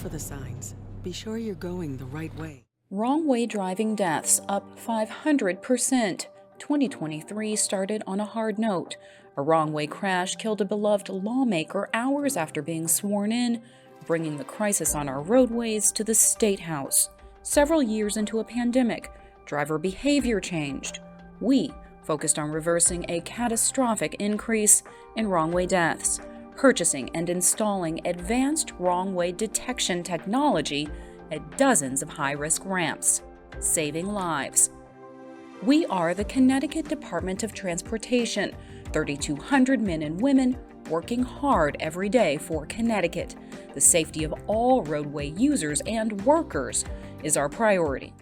for the signs. Be sure you're going the right way. Wrong way driving deaths up 500%. 2023 started on a hard note. A wrong way crash killed a beloved lawmaker hours after being sworn in, bringing the crisis on our roadways to the State House. Several years into a pandemic, driver behavior changed. We focused on reversing a catastrophic increase in wrong way deaths, purchasing and installing advanced wrong way detection technology at dozens of high-risk ramps, saving lives. We are the Connecticut Department of Transportation, 3,200 men and women working hard every day for Connecticut. The safety of all roadway users and workers is our priority.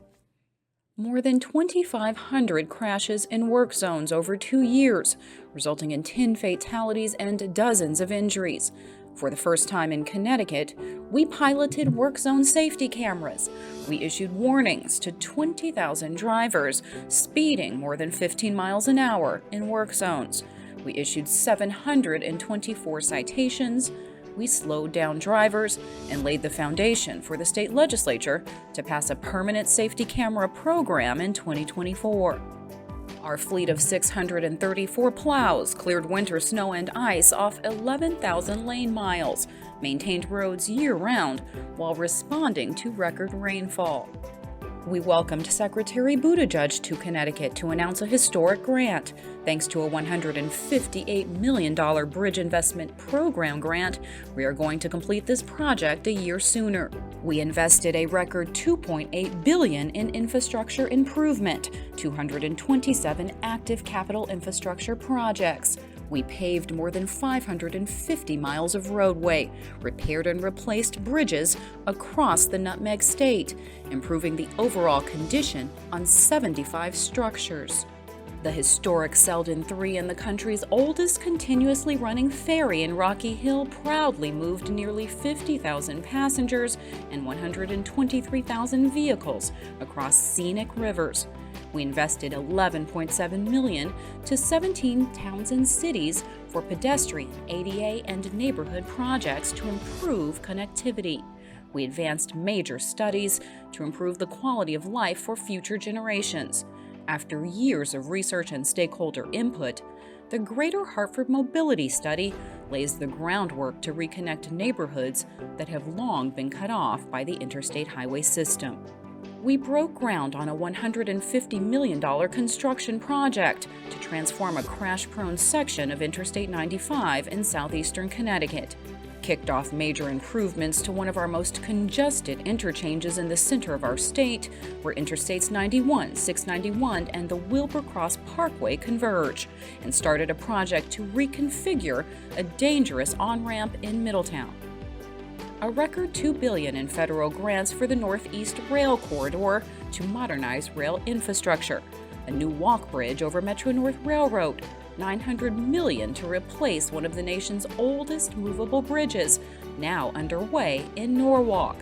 More than 2,500 crashes in work zones over 2 years, resulting in 10 fatalities and dozens of injuries. For the first time in Connecticut, we piloted work zone safety cameras. We issued warnings to 20,000 drivers speeding more than 15 miles an hour in work zones. We issued 724 citations. We slowed down drivers and laid the foundation for the state legislature to pass a permanent safety camera program in 2024. Our fleet of 634 plows cleared winter snow and ice off 11,000 lane miles, maintained roads year-round while responding to record rainfall. We welcomed Secretary Buttigieg to Connecticut to announce a historic grant. Thanks to a $158 million bridge investment program grant, we are going to complete this project a year sooner. We invested a record $2.8 billion in infrastructure improvement, 227 active capital infrastructure projects. We paved more than 550 miles of roadway, repaired and replaced bridges across the Nutmeg State, improving the overall condition on 75 structures. The historic Selden 3 and the country's oldest continuously running ferry in Rocky Hill proudly moved nearly 50,000 passengers and 123,000 vehicles across scenic rivers. We invested $11.7 million to 17 towns and cities for pedestrian, ADA, and neighborhood projects to improve connectivity. We advanced major studies to improve the quality of life for future generations. After years of research and stakeholder input, the Greater Hartford Mobility Study lays the groundwork to reconnect neighborhoods that have long been cut off by the interstate highway system. We broke ground on a $150 million construction project to transform a crash-prone section of Interstate 95 in southeastern Connecticut, kicked off major improvements to one of our most congested interchanges in the center of our state, where Interstates 91, 691, and the Wilbur Cross Parkway converge, and started a project to reconfigure a dangerous on-ramp in Middletown. A record $2 billion in federal grants for the Northeast Rail Corridor to modernize rail infrastructure, a new walk bridge over Metro-North Railroad, $900 million to replace one of the nation's oldest movable bridges, now underway in Norwalk.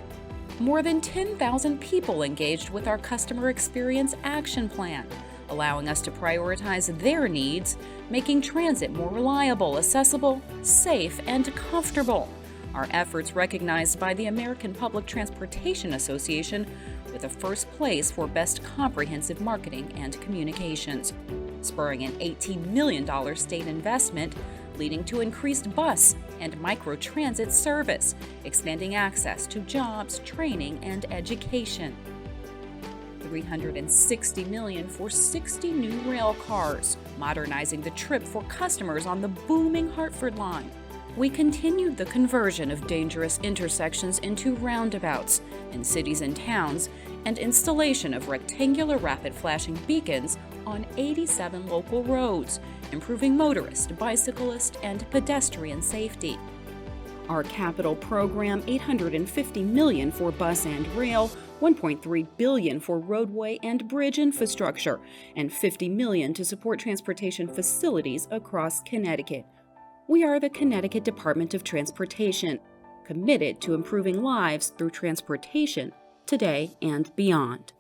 More than 10,000 people engaged with our Customer Experience Action Plan, allowing us to prioritize their needs, making transit more reliable, accessible, safe, and comfortable. Our efforts recognized by the American Public Transportation Association with a first place for Best Comprehensive Marketing and Communications, spurring an $18 million state investment, leading to increased bus and microtransit service, expanding access to jobs, training, and education. $360 million for 60 new rail cars, modernizing the trip for customers on the booming Hartford line. We continued the conversion of dangerous intersections into roundabouts in cities and towns, and installation of rectangular rapid flashing beacons on 87 local roads, improving motorist, bicyclist, and pedestrian safety. Our capital program, $850 million for bus and rail, $1.3 billion for roadway and bridge infrastructure, and $50 million to support transportation facilities across Connecticut. We are the Connecticut Department of Transportation, committed to improving lives through transportation today and beyond.